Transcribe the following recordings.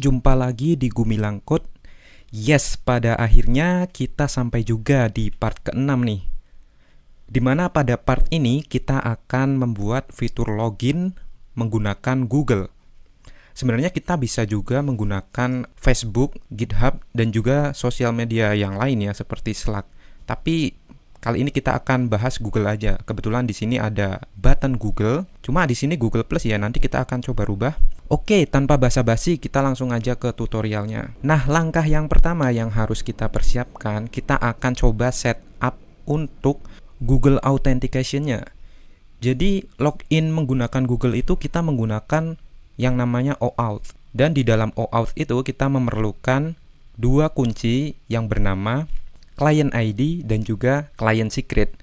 Jumpa lagi di Gumilang Code. Yes, pada akhirnya kita sampai juga di part ke-6 nih. Dimana pada part ini kita akan membuat fitur login menggunakan Google. Sebenarnya kita bisa juga menggunakan Facebook, GitHub, dan juga sosial media yang lain ya seperti Slack. Tapi kali ini kita akan bahas Google aja. Kebetulan di sini ada button Google. Cuma di sini Google Plus ya. Nanti kita akan coba rubah. Oke, tanpa basa-basi kita langsung aja ke tutorialnya. Nah, langkah yang pertama yang harus kita persiapkan, kita akan coba setup untuk Google Authentication-nya. Jadi, login menggunakan Google itu kita menggunakan yang namanya OAuth. Dan di dalam OAuth itu kita memerlukan dua kunci yang bernama Client ID dan juga Client Secret.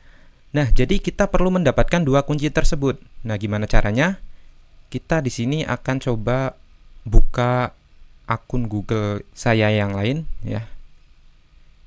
Nah, jadi kita perlu mendapatkan dua kunci tersebut. Nah, gimana caranya? Kita di sini akan coba buka akun Google saya yang lain ya.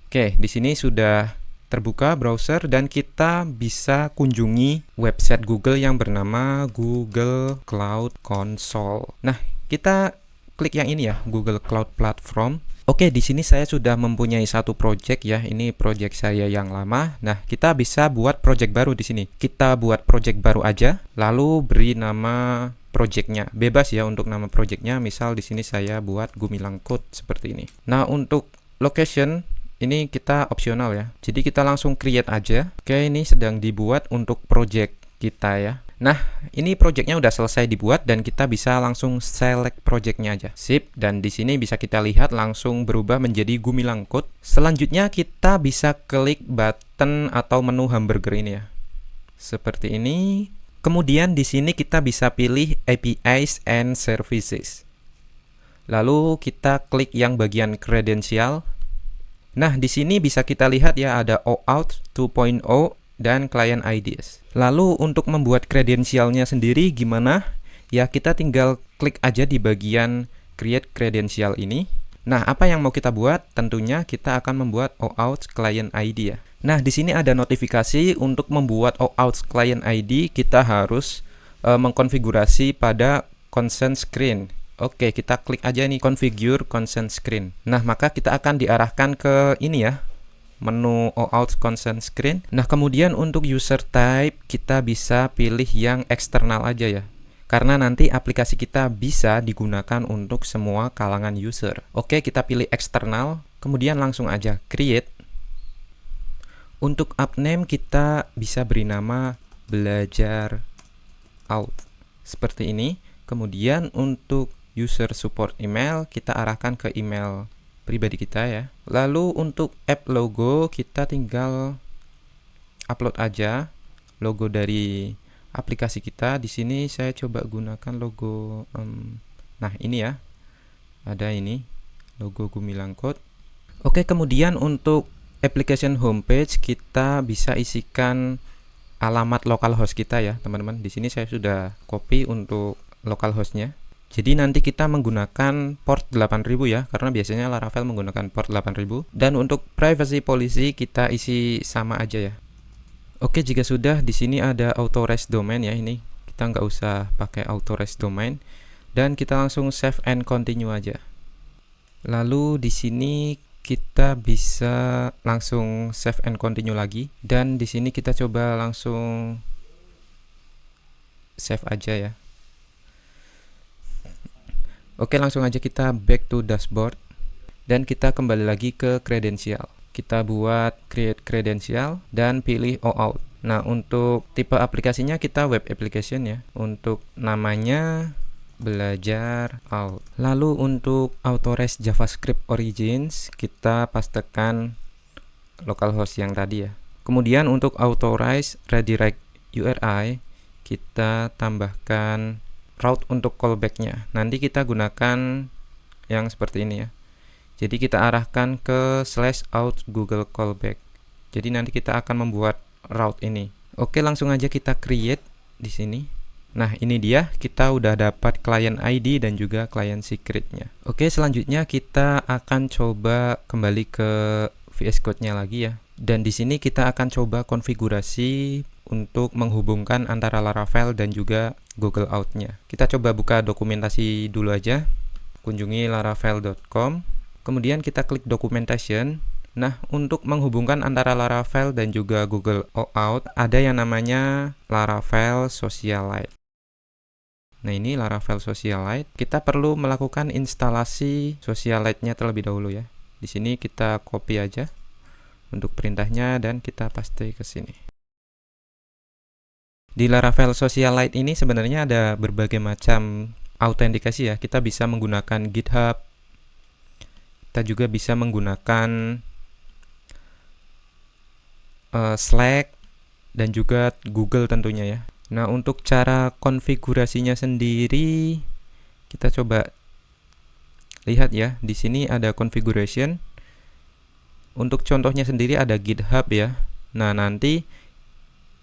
Oke, di sini sudah terbuka browser dan kita bisa kunjungi website Google yang bernama Google Cloud Console. Nah, kita klik yang ini ya, Google Cloud Platform. Oke, di sini saya sudah mempunyai satu project ya. Ini project saya yang lama. Nah, kita bisa buat project baru di sini. Kita buat project baru aja, lalu beri nama projectnya. Bebas ya untuk nama projectnya. Misal di sini saya buat Gumilang Code seperti ini. Nah, untuk location ini kita opsional ya. Jadi kita langsung create aja. Oke, ini sedang dibuat untuk project kita ya. Nah, ini projectnya udah selesai dibuat dan kita bisa langsung select projectnya aja. Sip, dan di sini bisa kita lihat langsung berubah menjadi Gumilang Code. Selanjutnya kita bisa klik button atau menu hamburger ini ya. Seperti ini. Kemudian di sini kita bisa pilih APIs and Services. Lalu kita klik yang bagian kredensial. Nah, di sini bisa kita lihat ya ada OAuth 2.0 dan Client IDs. Lalu untuk membuat kredensialnya sendiri gimana? Ya, kita tinggal klik aja di bagian Create Credential ini. Nah, apa yang mau kita buat? Tentunya kita akan membuat OAuth Client ID ya. Nah, di sini ada notifikasi untuk membuat OAuth Client ID kita harus mengkonfigurasi pada consent screen. Oke, kita klik aja nih configure consent screen. Nah, maka kita akan diarahkan ke ini ya, menu OAuth consent screen. Nah, kemudian untuk user type kita bisa pilih yang eksternal aja ya. Karena nanti aplikasi kita bisa digunakan untuk semua kalangan user. Oke, kita pilih eksternal, kemudian langsung aja create. Untuk app name kita bisa beri nama belajar out. Seperti ini. Kemudian untuk user support email kita arahkan ke email pribadi kita ya. Lalu untuk app logo kita tinggal upload aja logo dari aplikasi kita. Di sini saya coba gunakan logo nah ini ya. Ada ini logo Gumilang Code. Oke, kemudian untuk application homepage kita bisa isikan alamat localhost kita ya, teman-teman. Di sini saya sudah copy untuk localhostnya. Jadi nanti kita menggunakan port 8000 ya, karena biasanya Laravel menggunakan port 8000. Dan untuk privacy policy kita isi sama aja ya. Oke, jika sudah, di sini ada authorize domain ya, ini kita nggak usah pakai authorize domain dan kita langsung save and continue aja. Lalu di sini kita bisa langsung save and continue lagi dan di sini kita coba langsung save aja ya. Oke, langsung aja kita back to dashboard dan kita kembali lagi ke kredensial. Kita buat create credential dan pilih OAuth. Nah, untuk tipe aplikasinya kita web application ya. Untuk namanya belajar out. Lalu untuk authorize JavaScript origins kita pastekan localhost yang tadi ya. Kemudian untuk authorize redirect URI kita tambahkan route untuk callbacknya. Nanti kita gunakan yang seperti ini ya. Jadi kita arahkan ke /out Google callback. Jadi nanti kita akan membuat route ini. Oke, langsung aja kita create di sini. Nah, ini dia, kita udah dapat client ID dan juga client secretnya. Oke, selanjutnya kita akan coba kembali ke VS Code-nya lagi ya. Dan di sini kita akan coba konfigurasi untuk menghubungkan antara Laravel dan juga Google Auth-nya. Kita coba buka dokumentasi dulu aja. kunjungi laravel.com. Kemudian kita klik documentation. Nah, untuk menghubungkan antara Laravel dan juga Google OAuth, ada yang namanya Laravel Socialite. Nah, ini Laravel Socialite. Kita perlu melakukan instalasi Socialite-nya terlebih dahulu ya. Di sini kita copy aja untuk perintahnya dan kita paste ke sini. Di Laravel Socialite ini sebenarnya ada berbagai macam autentikasi ya. Kita bisa menggunakan GitHub. Kita juga bisa menggunakan Slack dan juga Google tentunya ya. Nah, untuk cara konfigurasinya sendiri kita coba lihat ya. Di sini ada configuration. Untuk contohnya sendiri ada GitHub ya. Nah, nanti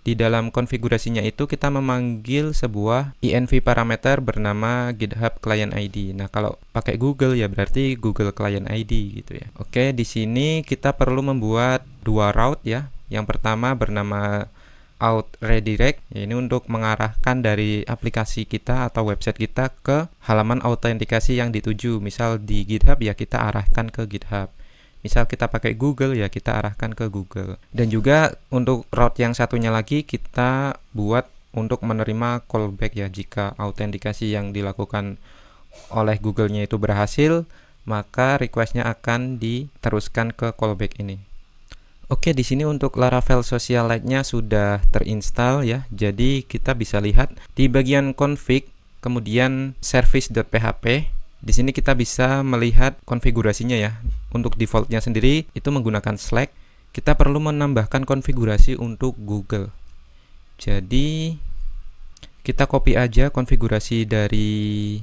di dalam konfigurasinya itu kita memanggil sebuah env parameter bernama GitHub Client ID. Nah, kalau pakai Google ya berarti Google Client ID gitu ya. Oke, di sini kita perlu membuat dua route ya. Yang pertama bernama auth redirect, ya ini untuk mengarahkan dari aplikasi kita atau website kita ke halaman autentikasi yang dituju. Misal di GitHub ya kita arahkan ke GitHub. Misal kita pakai Google ya kita arahkan ke Google. Dan juga untuk route yang satunya lagi kita buat untuk menerima callback ya. Jika autentikasi yang dilakukan oleh Google-nya itu berhasil, maka request-nya akan diteruskan ke callback ini. Oke, di sini untuk Laravel Socialite-nya sudah terinstall ya. Jadi kita bisa lihat di bagian config, kemudian service.php. Di sini kita bisa melihat konfigurasinya ya. Untuk defaultnya sendiri itu menggunakan Slack. Kita perlu menambahkan konfigurasi untuk Google. Jadi kita copy aja konfigurasi dari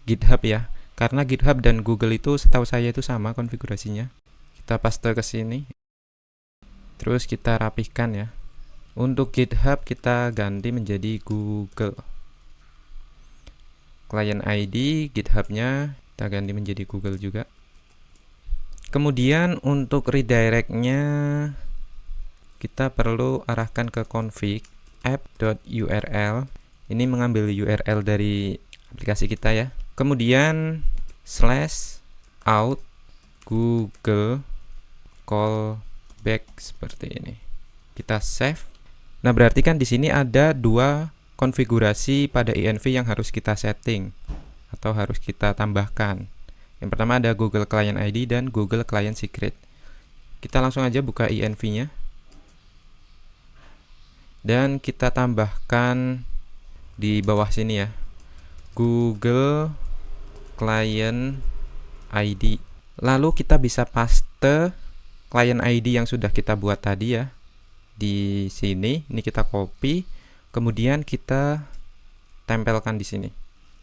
GitHub ya. Karena GitHub dan Google itu setahu saya itu sama konfigurasinya. Kita paste ke sini. Terus kita rapihkan ya. Untuk GitHub kita ganti menjadi Google. Client ID GitHub-nya kita ganti menjadi Google juga. Kemudian untuk redirect-nya kita perlu arahkan ke config app.url. Ini mengambil URL dari aplikasi kita ya. Kemudian /out Google callback seperti ini. Kita save. Nah, berarti kan di sini ada dua konfigurasi pada env yang harus kita setting atau harus kita tambahkan. Yang pertama ada Google Client ID dan Google Client Secret. Kita langsung aja buka env-nya. Dan kita tambahkan di bawah sini ya. Google Client ID. Lalu kita bisa paste Client ID yang sudah kita buat tadi ya. Di sini, ini kita copy, kemudian kita tempelkan di sini.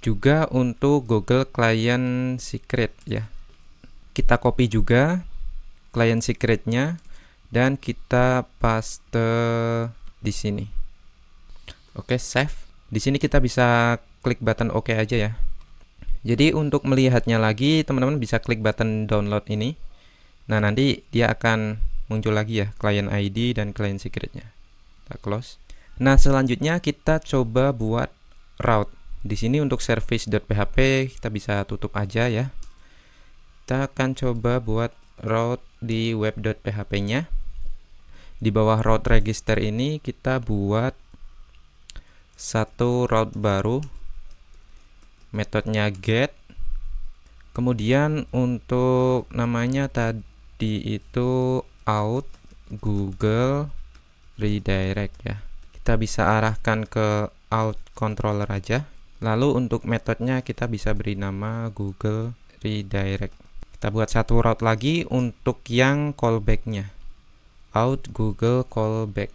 Juga untuk Google Client Secret ya. Kita copy juga client secret-nya dan kita paste di sini. Oke, save. Di sini kita bisa klik button OK aja ya. Jadi untuk melihatnya lagi, teman-teman bisa klik button download ini. Nah, nanti dia akan muncul lagi ya client ID dan client secret-nya. Kita close. Nah, selanjutnya kita coba buat route. Di sini untuk service.php kita bisa tutup aja ya. Kita akan coba buat route di web.php-nya. Di bawah route register ini kita buat satu route baru. Metodenya get. Kemudian untuk namanya tadi itu auth Google redirect ya. Kita bisa arahkan ke auth controller aja. Lalu untuk metodenya kita bisa beri nama Google redirect. Kita buat satu route lagi untuk yang callback-nya. Auth Google callback.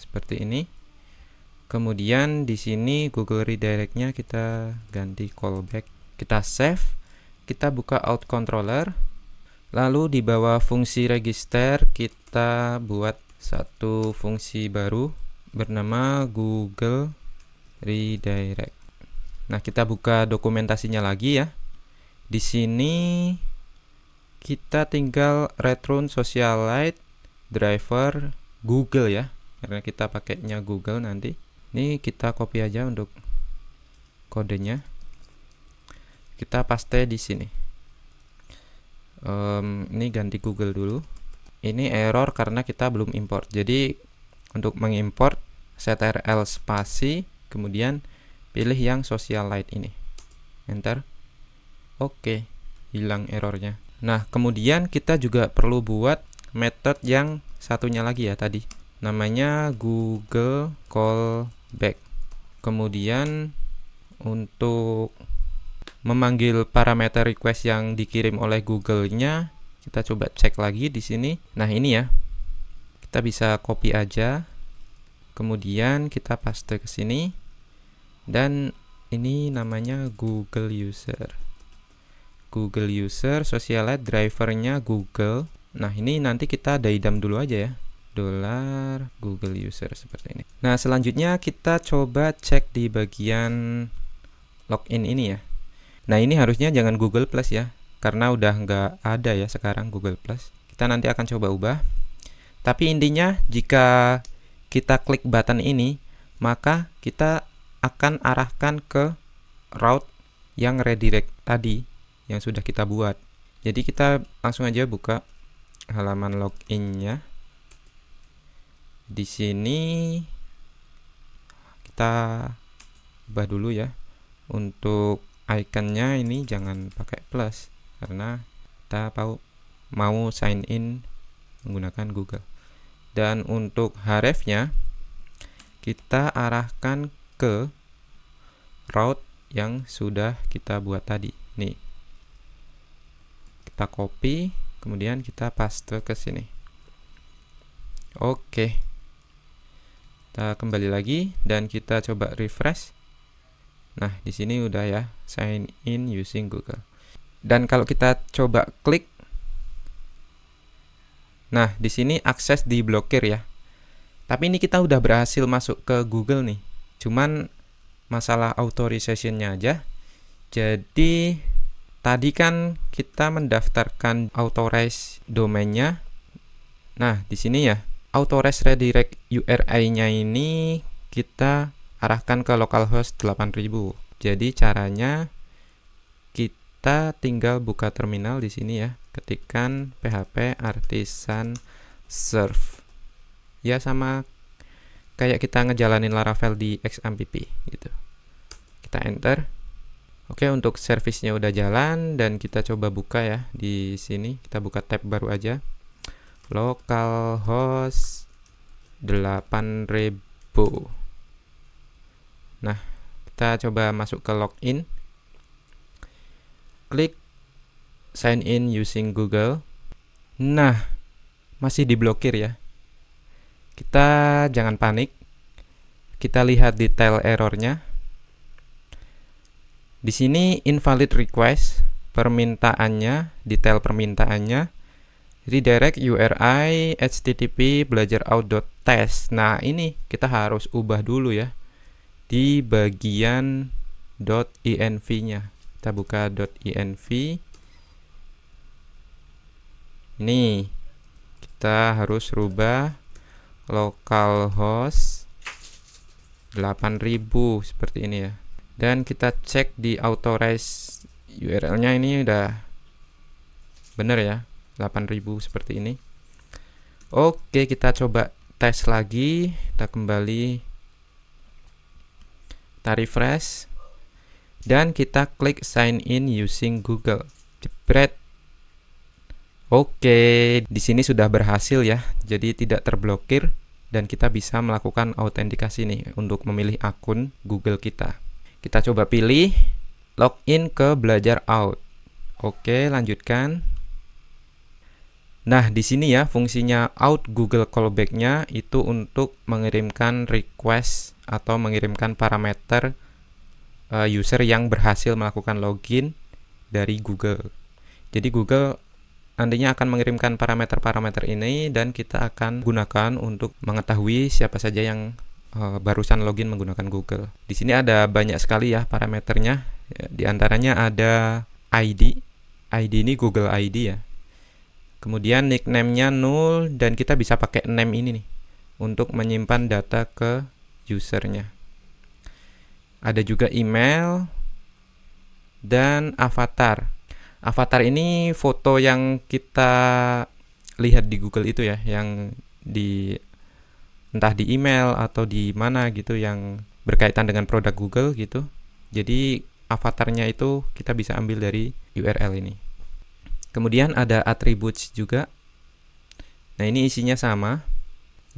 Seperti ini. Kemudian di sini Google redirect-nya kita ganti callback. Kita save. Kita buka auth controller. Lalu di bawah fungsi register kita buat satu fungsi baru bernama Google redirect. Nah, kita buka dokumentasinya lagi ya. Di sini kita tinggal return Socialite driver Google ya. Karena kita pakainya Google nanti. Ini kita copy aja untuk kodenya. Kita paste di sini. Ini ganti Google dulu. Ini error karena kita belum import. Jadi untuk mengimport, ctrl spasi, kemudian pilih yang Socialite ini. Enter. Oke, hilang errornya. Nah, kemudian kita juga perlu buat metode yang satunya lagi ya tadi. Namanya Google Callback. Kemudian untuk memanggil parameter request yang dikirim oleh Google-nya, kita coba cek lagi di sini. Nah, ini ya. Kita bisa copy aja. Kemudian kita paste ke sini. Dan ini namanya Google User. Google User, Socialite, drivernya Google. Nah, ini nanti kita daidam dulu aja ya. $Google User seperti ini. Nah, selanjutnya kita coba cek di bagian login ini ya. Nah, ini harusnya jangan Google Plus ya, karena udah nggak ada ya sekarang Google Plus. Kita nanti akan coba ubah. Tapi intinya jika kita klik button ini, maka kita akan arahkan ke route yang redirect tadi yang sudah kita buat. Jadi kita langsung aja buka halaman loginnya. Di sini kita ubah dulu ya. Untuk ikonnya ini jangan pakai plus karena kita mau sign in menggunakan Google. Dan untuk hrefnya kita arahkan ke route yang sudah kita buat tadi. Nih. Kita copy, kemudian kita paste ke sini. Oke. Kita kembali lagi dan kita coba refresh. Nah, di sini udah ya, sign in using Google. Dan kalau kita coba klik, nah, di sini akses diblokir ya. Tapi ini kita udah berhasil masuk ke Google nih. Cuman masalah authorization-nya aja. Jadi tadi kan kita mendaftarkan authorize domainnya. Nah, di sini ya, authorize redirect URI-nya ini kita arahkan ke localhost 8000. Jadi caranya kita tinggal buka terminal di sini ya, ketikkan php artisan serve. Ya sama kayak kita ngejalanin Laravel di XAMPP gitu. Kita enter. Oke, untuk service-nya udah jalan dan kita coba buka ya di sini. Kita buka tab baru aja. Localhost 8000. Nah, kita coba masuk ke login. Klik sign in using Google. Nah, masih diblokir ya. Kita jangan panik. Kita lihat detail errornya. Di sini invalid request, permintaannya, detail permintaannya redirect URI http belajarout.test. Nah, ini kita harus ubah dulu ya. Di bagian .env-nya. Kita buka .env. Ini kita harus rubah localhost 8000 seperti ini ya. Dan kita cek di authorize URL-nya ini udah bener ya, 8000 seperti ini. Oke, kita coba tes lagi. Kita kembali, kita refresh dan kita klik sign in using Google. Jepret. Oke, di sini sudah berhasil ya. Jadi tidak terblokir dan kita bisa melakukan autentikasi nih untuk memilih akun Google kita. Kita coba pilih login ke Belajarout. Oke, lanjutkan. Nah, di sini ya fungsinya out Google callback-nya itu untuk mengirimkan request atau mengirimkan parameter user yang berhasil melakukan login dari Google. Jadi Google nantinya akan mengirimkan parameter-parameter ini dan kita akan gunakan untuk mengetahui siapa saja yang barusan login menggunakan Google. Di sini ada banyak sekali ya parameternya. Di antaranya ada ID. ID ini Google ID ya. Kemudian nickname-nya null dan kita bisa pakai name ini nih untuk menyimpan data ke usernya. Ada juga email. dan avatar. Avatar ini foto yang kita lihat di Google itu ya, yang di entah di email atau di mana gitu yang berkaitan dengan produk Google gitu. Jadi avatarnya itu kita bisa ambil dari URL ini. Kemudian ada attributes juga. Nah, ini isinya sama.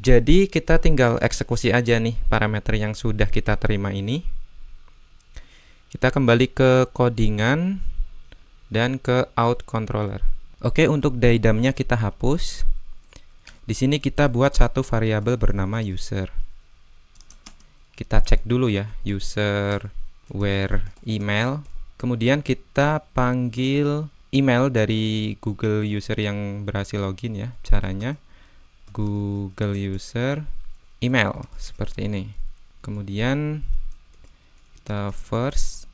Jadi kita tinggal eksekusi aja nih parameter yang sudah kita terima ini. Kita kembali ke codingan dan ke out controller. Oke, untuk daidamnya kita hapus. Di sini kita buat satu variabel bernama user. Kita cek dulu ya, user where email. Kemudian kita panggil email dari Google user yang berhasil login ya. Caranya Google user email seperti ini. Kemudian kita first.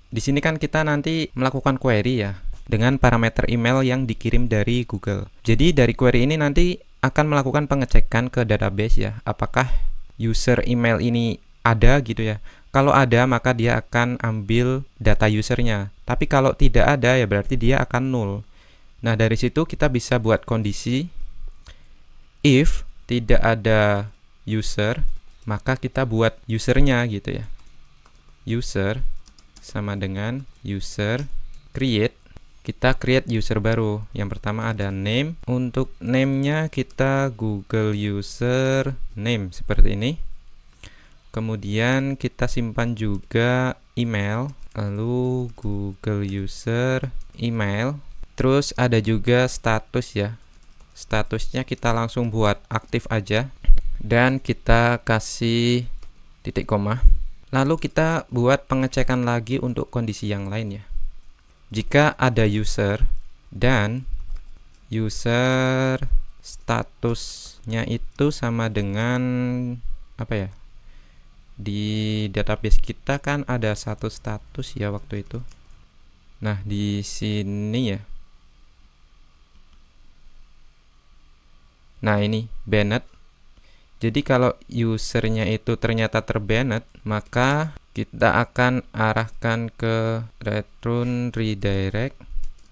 Di sini kan kita nanti melakukan query ya dengan parameter email yang dikirim dari Google. Jadi dari query ini nanti akan melakukan pengecekan ke database ya, apakah user email ini ada gitu ya. Kalau ada maka dia akan ambil data usernya. Tapi kalau tidak ada ya berarti dia akan null. Nah, dari situ kita bisa buat kondisi if tidak ada user, maka kita buat usernya gitu ya. User sama dengan user create. Kita create user baru. Yang pertama ada name. Untuk name-nya kita Google user name seperti ini. Kemudian kita simpan juga email, lalu Google user email. Terus ada juga status ya. Statusnya kita langsung buat aktif aja dan kita kasih titik koma. Lalu kita buat pengecekan lagi untuk kondisi yang lain ya. Jika ada user dan user statusnya itu sama dengan apa ya? Di database kita kan ada satu status ya waktu itu. Nah, di sini ya. Nah, ini banned. Jadi kalau usernya itu ternyata terbanned, maka kita akan arahkan ke return redirect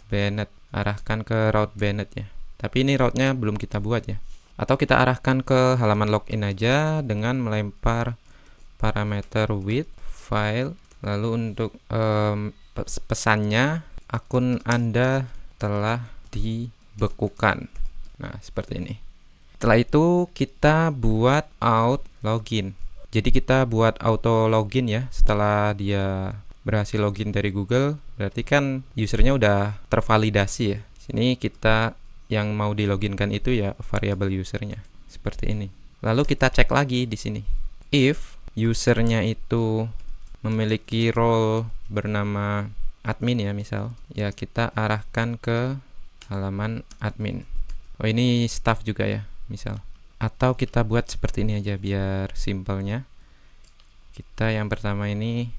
banned, arahkan ke route banned ya. Tapi ini route-nya belum kita buat ya. Atau kita arahkan ke halaman login aja dengan melempar parameter with file. Lalu untuk pesannya, akun Anda telah dibekukan. Nah, seperti ini. Setelah itu kita buat out login. Jadi kita buat auto login ya setelah dia berhasil login dari Google. Berarti kan usernya udah tervalidasi ya. Sini kita yang mau diloginkan itu ya variabel usernya seperti ini. Lalu kita cek lagi di sini. If usernya itu memiliki role bernama admin ya misal, ya kita arahkan ke halaman admin. Oh, ini staff juga ya misal. Atau kita buat seperti ini aja biar simpelnya. Kita yang pertama ini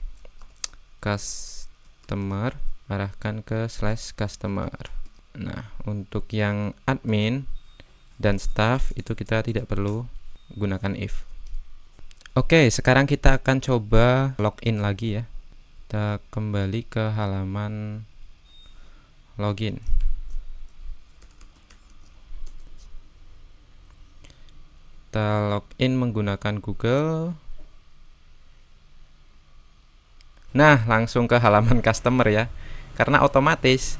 customer, arahkan ke /customer. Nah, untuk yang admin dan staff itu kita tidak perlu gunakan if. Oke, sekarang kita akan coba login lagi ya. Kita kembali ke halaman login. Kita login menggunakan Google. Nah, langsung ke halaman customer ya, karena otomatis.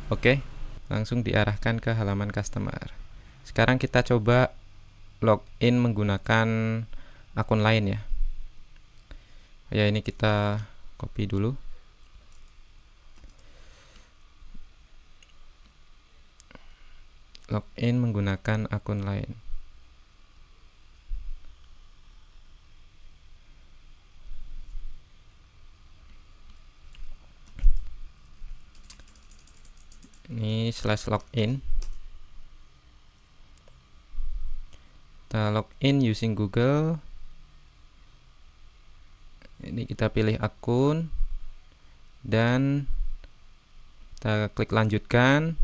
Oke, langsung diarahkan ke halaman customer. Sekarang kita coba login menggunakan akun lain ya. Ya, ini kita copy dulu. Login menggunakan akun lain. Ini /login. Kita login using Google. Ini kita pilih akun dan kita klik lanjutkan.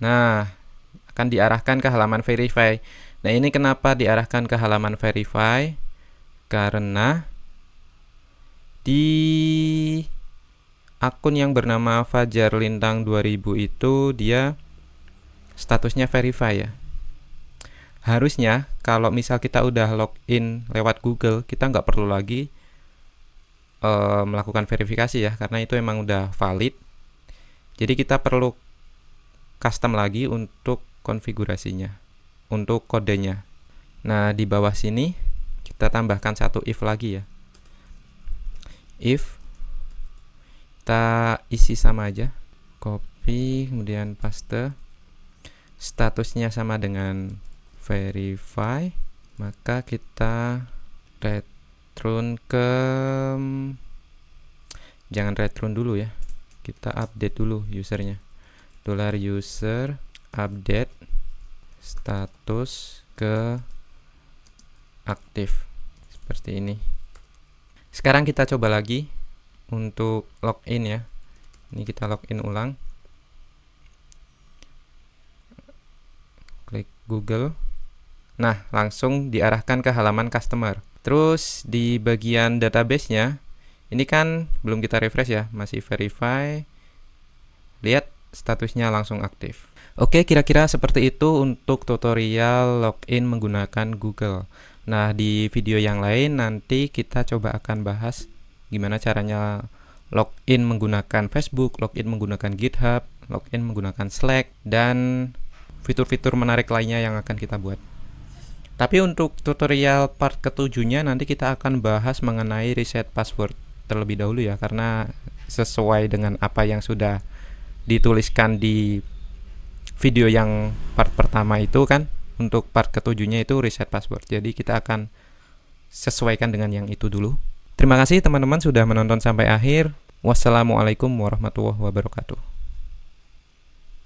Nah, akan diarahkan ke halaman verify. Nah, ini kenapa diarahkan ke halaman verify? Karena Di akun yang bernama Fajar Lintang 2000 itu dia statusnya verify ya. Harusnya kalau misal kita udah login lewat Google, kita nggak perlu lagi melakukan verifikasi ya, karena itu emang udah valid. Jadi kita perlu custom lagi untuk konfigurasinya, untuk kodenya. Nah, di bawah sini kita tambahkan satu if lagi ya. If kita isi sama aja, copy kemudian paste, statusnya sama dengan verify, maka kita return ke jangan return dulu ya, kita update dulu usernya, $user update status ke aktif seperti ini. Sekarang kita coba lagi untuk login ya. Ini kita login ulang, klik Google. Nah, langsung diarahkan ke halaman customer. Terus di bagian database-nya, ini kan belum kita refresh ya, masih verify. Lihat statusnya langsung aktif. Oke, kira-kira seperti itu untuk tutorial login menggunakan Google. Nah, di video yang lain nanti kita coba akan bahas gimana caranya login menggunakan Facebook, login menggunakan GitHub, login menggunakan Slack, dan fitur-fitur menarik lainnya yang akan kita buat. Tapi untuk tutorial part ketujuhnya nanti kita akan bahas mengenai reset password terlebih dahulu ya, karena sesuai dengan apa yang sudah dituliskan di video yang part pertama itu kan, untuk part ketujuhnya itu reset password. Jadi kita akan sesuaikan dengan yang itu dulu. Terima kasih teman-teman sudah menonton sampai akhir. Wassalamualaikum warahmatullahi wabarakatuh.